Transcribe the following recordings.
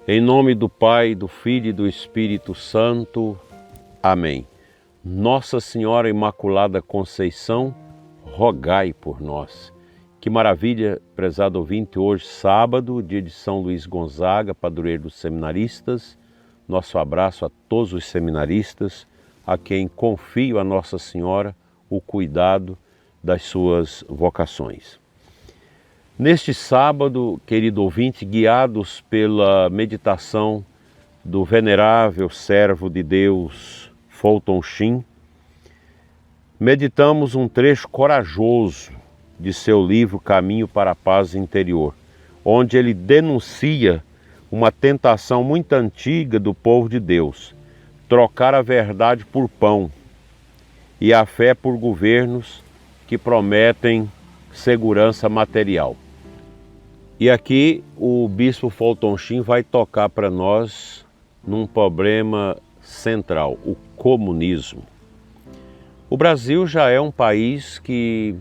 Em nome do Pai, do Filho e do Espírito Santo. Amém. Nossa Senhora Imaculada Conceição, rogai por nós. Que maravilha, prezado ouvinte, hoje sábado, dia de São Luís Gonzaga, padroeiro dos seminaristas. Nosso abraço a todos os seminaristas, a quem confio a Nossa Senhora o cuidado das suas vocações. Neste sábado, querido ouvinte, guiados pela meditação do venerável servo de Deus, Fulton Sheen, meditamos um trecho corajoso de seu livro Caminho para a Paz Interior, onde ele denuncia uma tentação muito antiga do povo de Deus, trocar a verdade por pão e a fé por governos que prometem segurança material. E aqui o bispo Fulton Sheen vai tocar para nós num problema central, o comunismo. O Brasil já é um país que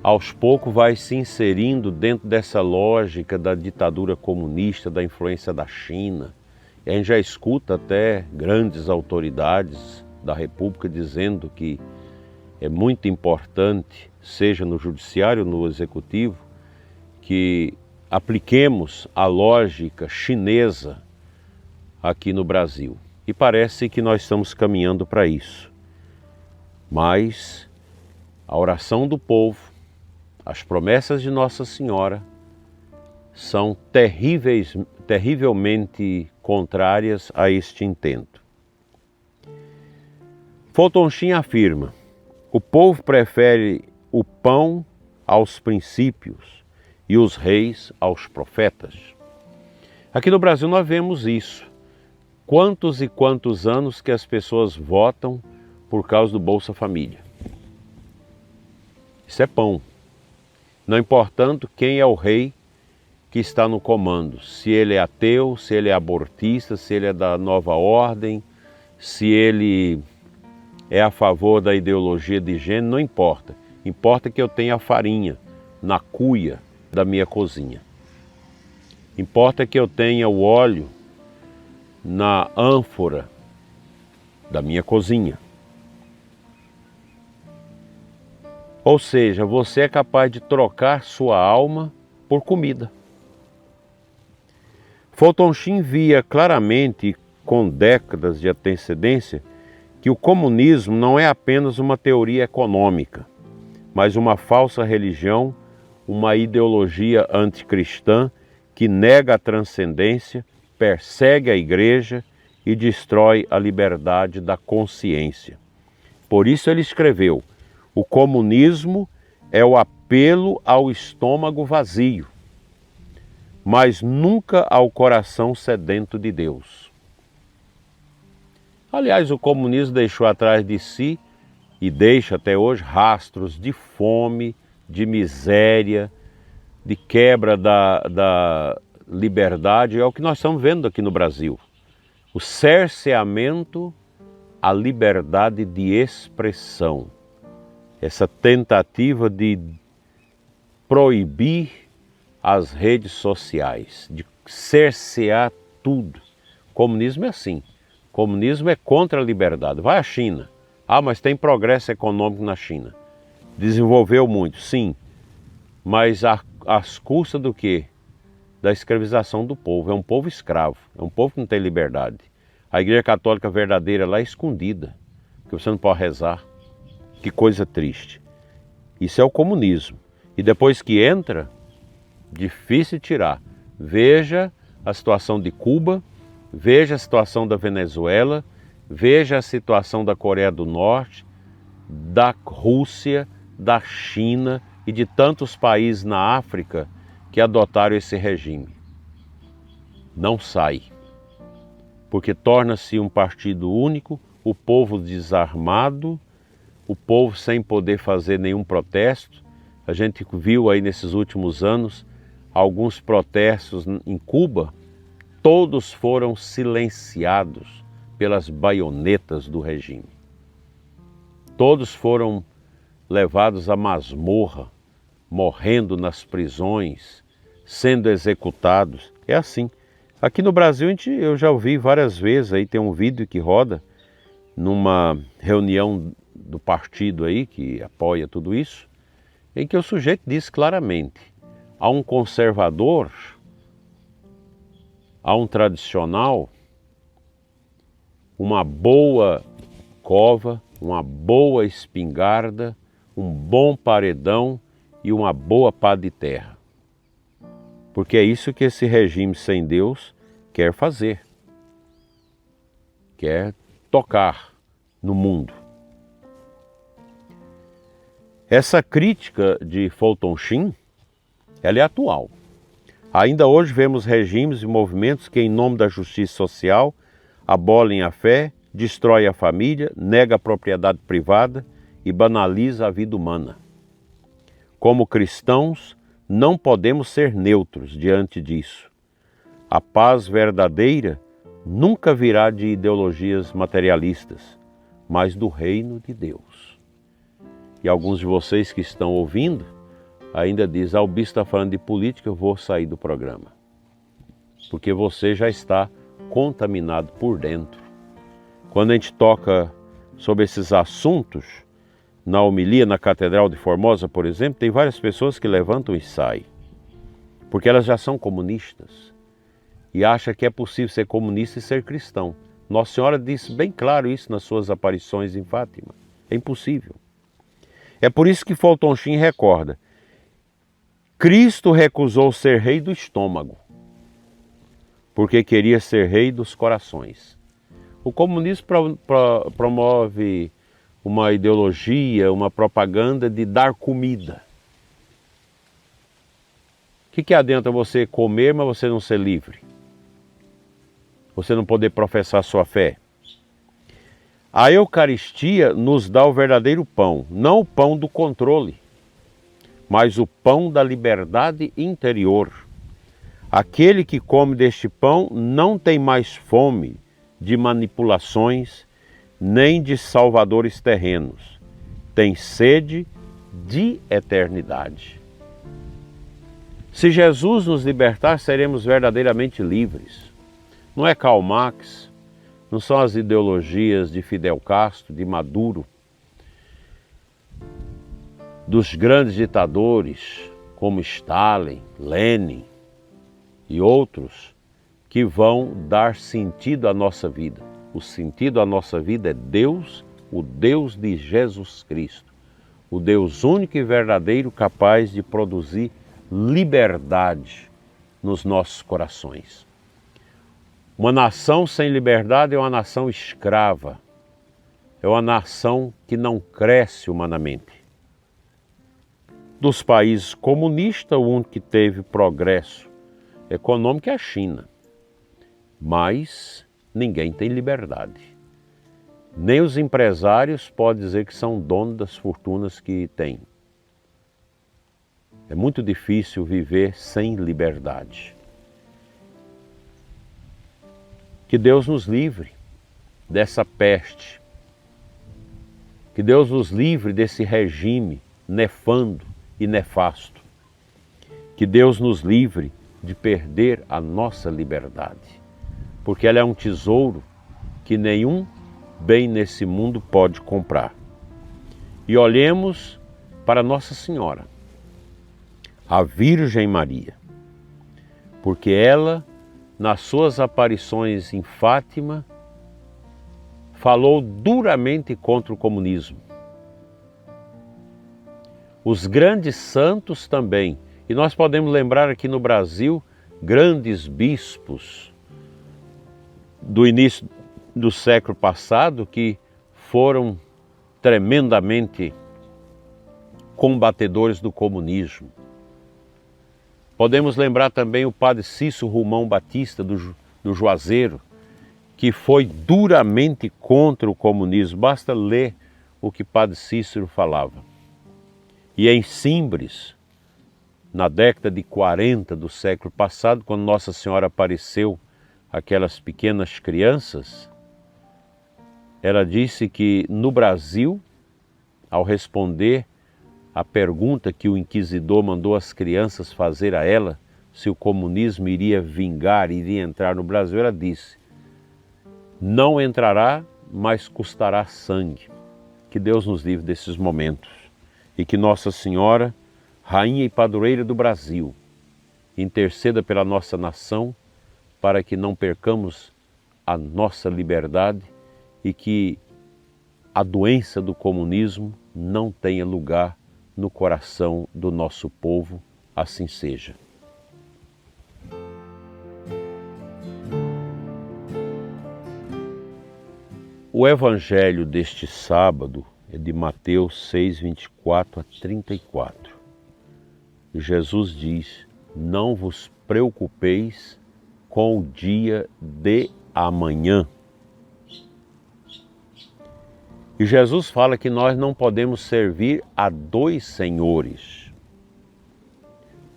aos poucos vai se inserindo dentro dessa lógica da ditadura comunista, da influência da China. E a gente já escuta até grandes autoridades da República dizendo que é muito importante, seja no judiciário ou no executivo, que apliquemos a lógica chinesa aqui no Brasil. E parece que nós estamos caminhando para isso. Mas a oração do povo, as promessas de Nossa Senhora são terrivelmente contrárias a este intento. Fulton Sheen afirma: o povo prefere o pão aos princípios e os reis aos profetas. Aqui no Brasil nós vemos isso. Quantos e quantos anos que as pessoas votam por causa do Bolsa Família. Isso é pão. Não importando quem é o rei que está no comando, se ele é ateu, se ele é abortista, se ele é da nova ordem, se ele é a favor da ideologia de gênero, não importa. Importa que eu tenha a farinha na cuia da minha cozinha. Importa que eu tenha o óleo na ânfora da minha cozinha. Ou seja, você é capaz de trocar sua alma por comida. Fulton Sheen via claramente, com décadas de antecedência, que o comunismo não é apenas uma teoria econômica, mas uma falsa religião, uma ideologia anticristã que nega a transcendência, persegue a igreja e destrói a liberdade da consciência. Por isso ele escreveu: o comunismo é o apelo ao estômago vazio, mas nunca ao coração sedento de Deus. Aliás, o comunismo deixou atrás de si, e deixa até hoje, rastros de fome, de miséria, de quebra da liberdade. É o que nós estamos vendo aqui no Brasil. O cerceamento à liberdade de expressão. Essa tentativa de proibir as redes sociais, de cercear tudo. O comunismo é assim. O comunismo é contra a liberdade. Vai à China. Ah, mas tem progresso econômico na China. Desenvolveu muito, sim. Mas às custas do quê? Da escravização do povo. É um povo escravo. É um povo que não tem liberdade. A Igreja Católica verdadeira lá é escondida. Porque você não pode rezar. Que coisa triste. Isso é o comunismo. E depois que entra, difícil tirar. Veja a situação de Cuba, veja a situação da Venezuela, veja a situação da Coreia do Norte, da Rússia, da China e de tantos países na África que adotaram esse regime. Não sai, porque torna-se um partido único, o povo desarmado, o povo sem poder fazer nenhum protesto. A gente viu aí nesses últimos anos alguns protestos em Cuba, todos foram silenciados pelas baionetas do regime. Todos foram levados à masmorra, morrendo nas prisões, sendo executados. É assim. Aqui no Brasil eu já ouvi várias vezes, aí tem um vídeo que roda numa reunião do partido aí que apoia tudo isso, em que o sujeito diz claramente: há um conservador, há um tradicional, uma boa cova, uma boa espingarda, um bom paredão e uma boa pá de terra. Porque é isso que esse regime sem Deus quer fazer. Quer tocar no mundo. Essa crítica de Fulton Sheen, ela é atual. Ainda hoje vemos regimes e movimentos que, em nome da justiça social, abolem a fé, destrói a família, nega a propriedade privada e banaliza a vida humana. Como cristãos, não podemos ser neutros diante disso. A paz verdadeira nunca virá de ideologias materialistas, mas do reino de Deus. E alguns de vocês que estão ouvindo ainda dizem: o bispo está falando de política, eu vou sair do programa. Porque você já está contaminado por dentro. Quando a gente toca sobre esses assuntos, na homilia na Catedral de Formosa, por exemplo, tem várias pessoas que levantam e saem, porque elas já são comunistas e acham que é possível ser comunista e ser cristão. Nossa Senhora disse bem claro isso nas suas aparições em Fátima. É impossível. É por isso que Fulton Sheen recorda: Cristo recusou ser rei do estômago, porque queria ser rei dos corações. O comunismo promove uma ideologia, uma propaganda de dar comida. O que adianta você comer, mas você não ser livre? Você não poder professar sua fé? A Eucaristia nos dá o verdadeiro pão, não o pão do controle, mas o pão da liberdade interior. Aquele que come deste pão não tem mais fome de manipulações, nem de salvadores terrenos. Tem sede de eternidade. Se Jesus nos libertar, seremos verdadeiramente livres. Não é Karl Marx, não são as ideologias de Fidel Castro, de Maduro, dos grandes ditadores como Stalin, Lenin e outros que vão dar sentido à nossa vida. O sentido à nossa vida é Deus, o Deus de Jesus Cristo, o Deus único e verdadeiro, capaz de produzir liberdade nos nossos corações. Uma nação sem liberdade é uma nação escrava, é uma nação que não cresce humanamente. Dos países comunistas, o único que teve progresso econômico é a China. Mas ninguém tem liberdade. Nem os empresários podem dizer que são donos das fortunas que têm. É muito difícil viver sem liberdade. Que Deus nos livre dessa peste. Que Deus nos livre desse regime nefando e nefasto. Que Deus nos livre de perder a nossa liberdade. Porque ela é um tesouro que nenhum bem nesse mundo pode comprar. E olhemos para Nossa Senhora, a Virgem Maria, porque ela, nas suas aparições em Fátima, falou duramente contra o comunismo. Os grandes santos também, e nós podemos lembrar aqui no Brasil, grandes bispos do início do século passado que foram tremendamente combatedores do comunismo. Podemos lembrar também o padre Cícero Romão Batista do Juazeiro, que foi duramente contra o comunismo. Basta ler o que padre Cícero falava. E em Simbres, na década de 40 do século passado, quando Nossa Senhora apareceu àquelas pequenas crianças, ela disse que no Brasil, ao responder a pergunta que o inquisidor mandou as crianças fazer a ela se o comunismo iria vingar, iria entrar no Brasil, ela disse: não entrará, mas custará sangue. Que Deus nos livre desses momentos e que Nossa Senhora, Rainha e Padroeira do Brasil, interceda pela nossa nação para que não percamos a nossa liberdade e que a doença do comunismo não tenha lugar no coração do nosso povo. Assim seja. O evangelho deste sábado é de Mateus 6, 24 a 34. Jesus diz: não vos preocupeis com o dia de amanhã. E Jesus fala que nós não podemos servir a dois senhores,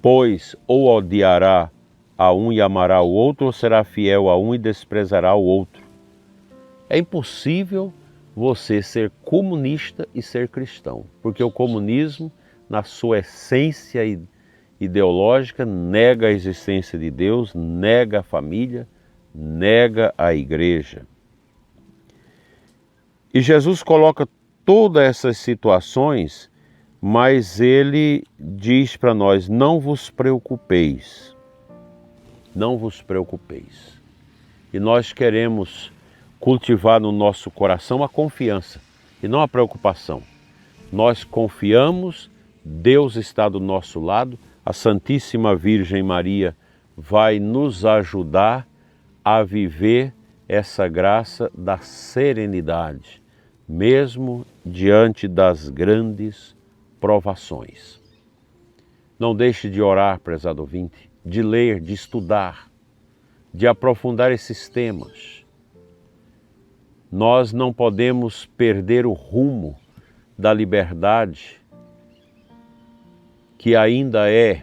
pois ou odiará a um e amará o outro, ou será fiel a um e desprezará o outro. É impossível você ser comunista e ser cristão, porque o comunismo, na sua essência ideológica, nega a existência de Deus, nega a família, nega a igreja. E Jesus coloca todas essas situações, mas ele diz para nós: não vos preocupeis, não vos preocupeis. E nós queremos cultivar no nosso coração a confiança e não a preocupação. Nós confiamos, Deus está do nosso lado, a Santíssima Virgem Maria vai nos ajudar a viver essa graça da serenidade, mesmo diante das grandes provações. Não deixe de orar, prezado ouvinte, de ler, de estudar, de aprofundar esses temas. Nós não podemos perder o rumo da liberdade que ainda é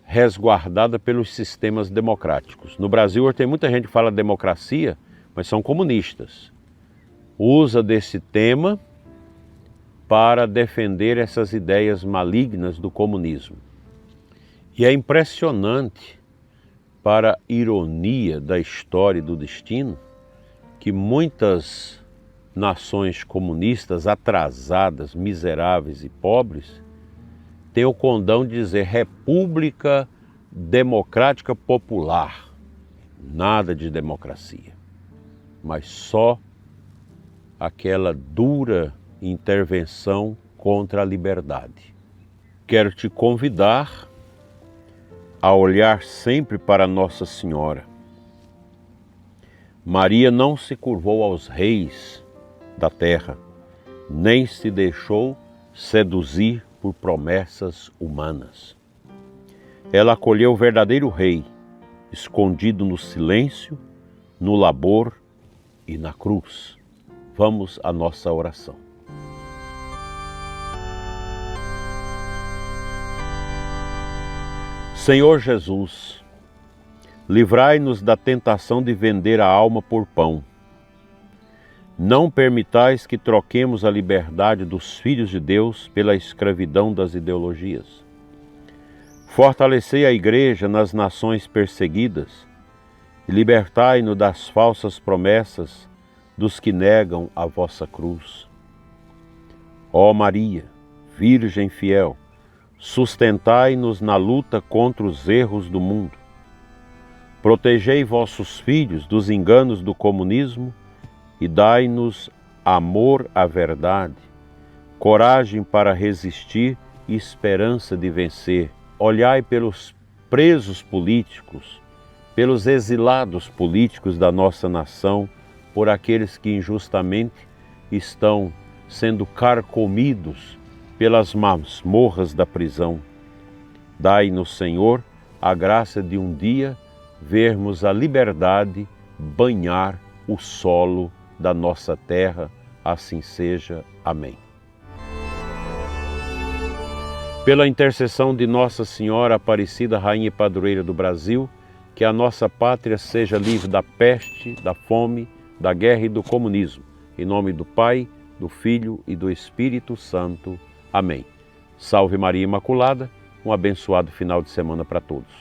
resguardada pelos sistemas democráticos. No Brasil, hoje tem muita gente que fala democracia, mas são comunistas. Usa desse tema para defender essas ideias malignas do comunismo. E é impressionante, para a ironia da história e do destino, que muitas nações comunistas atrasadas, miseráveis e pobres têm o condão de dizer República Democrática Popular. Nada de democracia, mas só aquela dura intervenção contra a liberdade. Quero te convidar a olhar sempre para Nossa Senhora. Maria não se curvou aos reis da terra, nem se deixou seduzir por promessas humanas. Ela acolheu o verdadeiro rei, escondido no silêncio, no labor e na cruz. Vamos à nossa oração. Senhor Jesus, livrai-nos da tentação de vender a alma por pão. Não permitais que troquemos a liberdade dos filhos de Deus pela escravidão das ideologias. Fortalecei a Igreja nas nações perseguidas e libertai-nos das falsas promessas dos que negam a vossa cruz. Ó Maria, Virgem fiel, sustentai-nos na luta contra os erros do mundo. Protegei vossos filhos dos enganos do comunismo e dai-nos amor à verdade, coragem para resistir e esperança de vencer. Olhai pelos presos políticos, pelos exilados políticos da nossa nação, por aqueles que injustamente estão sendo carcomidos pelas masmorras da prisão. Dai-nos, Senhor, a graça de um dia vermos a liberdade banhar o solo da nossa terra. Assim seja. Amém. Pela intercessão de Nossa Senhora Aparecida, Rainha e Padroeira do Brasil, que a nossa pátria seja livre da peste, da fome, da guerra e do comunismo. Em nome do Pai, do Filho e do Espírito Santo. Amém. Salve Maria Imaculada, Um abençoado final de semana para todos.